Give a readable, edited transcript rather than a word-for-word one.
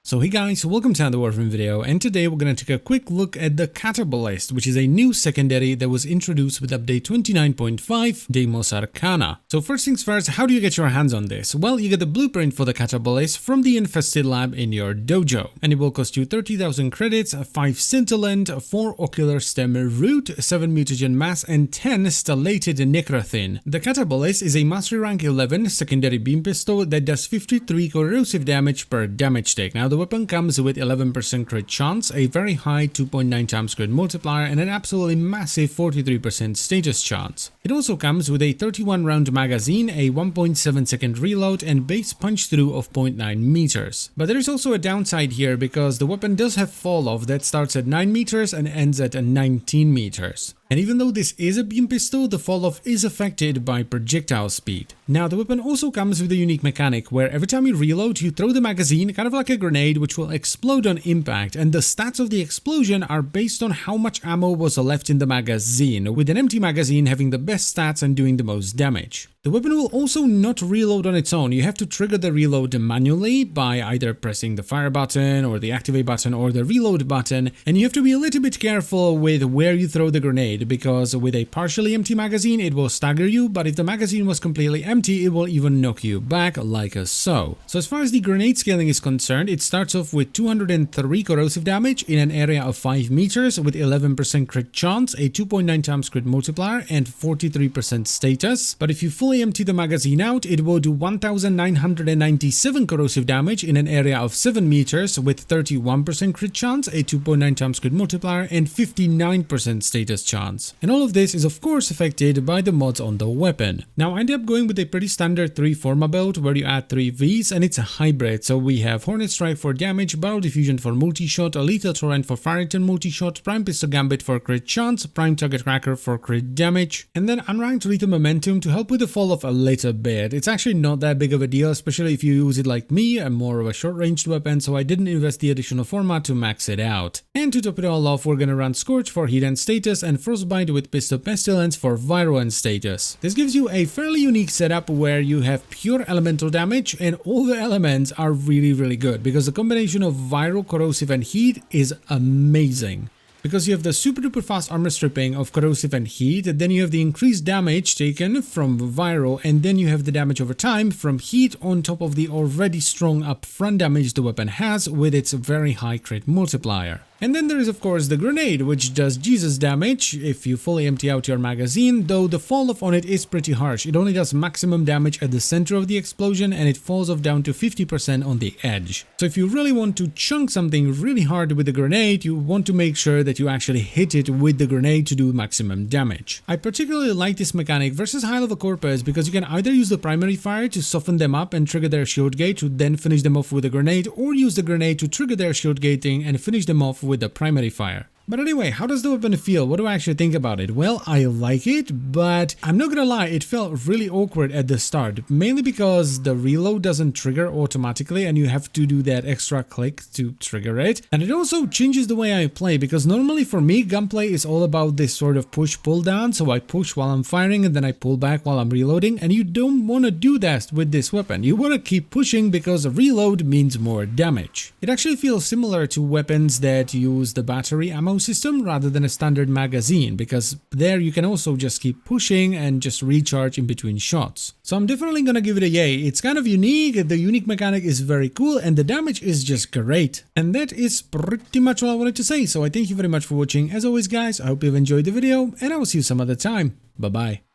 So hey guys, welcome to another Warframe video, and today we're going to take a quick look at the Catabolyst, which is a new secondary that was introduced with update 29.5 Deimos Arcana. So first things first, how do you get your hands on this? Well, you get the blueprint for the Catabolyst from the Infested Lab in your dojo, and it will cost you 30,000 credits, 5 scintillant, 4 ocular stem root, 7 mutagen mass, and 10 stellated necrothin. The Catabolyst is a mastery rank 11 secondary beam pistol that does 53 corrosive damage per damage take. Now the weapon comes with 11% crit chance, a very high 2.9 times crit multiplier, and an absolutely massive 43% status chance. It also comes with a 31 round magazine, a 1.7 second reload, and base punch through of 0.9 meters. But there is also a downside here because the weapon does have fall off that starts at 9 meters and ends at 19 meters. And even though this is a beam pistol, the fall-off is affected by projectile speed. Now, the weapon also comes with a unique mechanic where every time you reload, you throw the magazine, kind of like a grenade, which will explode on impact, and the stats of the explosion are based on how much ammo was left in the magazine, with an empty magazine having the best stats and doing the most damage. The weapon will also not reload on its own. You have to trigger the reload manually by either pressing the fire button or the activate button or the reload button, and you have to be a little bit careful with where you throw the grenade, because with a partially empty magazine it will stagger you, but if the magazine was completely empty it will even knock you back like so. So as far as the grenade scaling is concerned, it starts off with 203 corrosive damage in an area of 5 meters with 11% crit chance, a 2.9 times crit multiplier, and 43% status. But if you fully empty the magazine out, it will do 1997 corrosive damage in an area of 7 meters with 31% crit chance, a 2.9 times crit multiplier, and 59% status chance. And all of this is of course affected by the mods on the weapon. Now I ended up going with a pretty standard 3 Forma build where you add 3 Vs, and it's a hybrid. So we have Hornet Strike for damage, Barrel Diffusion for multi-shot, a Lethal Torrent for Farrington multi-shot, Prime Pistol Gambit for crit chance, Prime Target Cracker for crit damage, and then Unranked Lethal Momentum to help with the fall off a little bit. It's actually not that big of a deal, especially if you use it like me. I'm more of a short-ranged weapon, so I didn't invest the additional Forma to max it out. And to top it all off, we're gonna run Scorch for heat and status and Frostbite with Pistol Pestilence for virulence status. This gives you a fairly unique setup where you have pure elemental damage and all the elements are really good, because the combination of viral, corrosive, and heat is amazing. Because you have the super duper fast armor stripping of corrosive and heat, then you have the increased damage taken from viral, and then you have the damage over time from heat on top of the already strong upfront damage the weapon has with its very high crit multiplier. And then there is of course the grenade, which does Jesus damage if you fully empty out your magazine, though the fall off on it is pretty harsh. It only does maximum damage at the center of the explosion and it falls off down to 50% on the edge. So if you really want to chunk something really hard with the grenade, you want to make sure that you actually hit it with the grenade to do maximum damage. I particularly like this mechanic versus high level corpus because you can either use the primary fire to soften them up and trigger their shield gate to then finish them off with a grenade, or use the grenade to trigger their shield gating and finish them off with the primary fire. But anyway, how does the weapon feel? What do I actually think about it? Well, I like it, but I'm not gonna lie, it felt really awkward at the start, mainly because the reload doesn't trigger automatically and you have to do that extra click to trigger it. And it also changes the way I play, because normally for me, gunplay is all about this sort of push-pull down, so I push while I'm firing and then I pull back while I'm reloading, and you don't want to do that with this weapon. You want to keep pushing because a reload means more damage. It actually feels similar to weapons that use the battery ammo system rather than a standard magazine, because there you can also just keep pushing and just recharge in between shots. So I'm definitely gonna give it a yay. It's kind of unique, the unique mechanic is very cool, and the damage is just great. And that is pretty much all I wanted to say, so I thank you very much for watching. As always guys, I hope you've enjoyed the video, and I will see you some other time. Bye bye.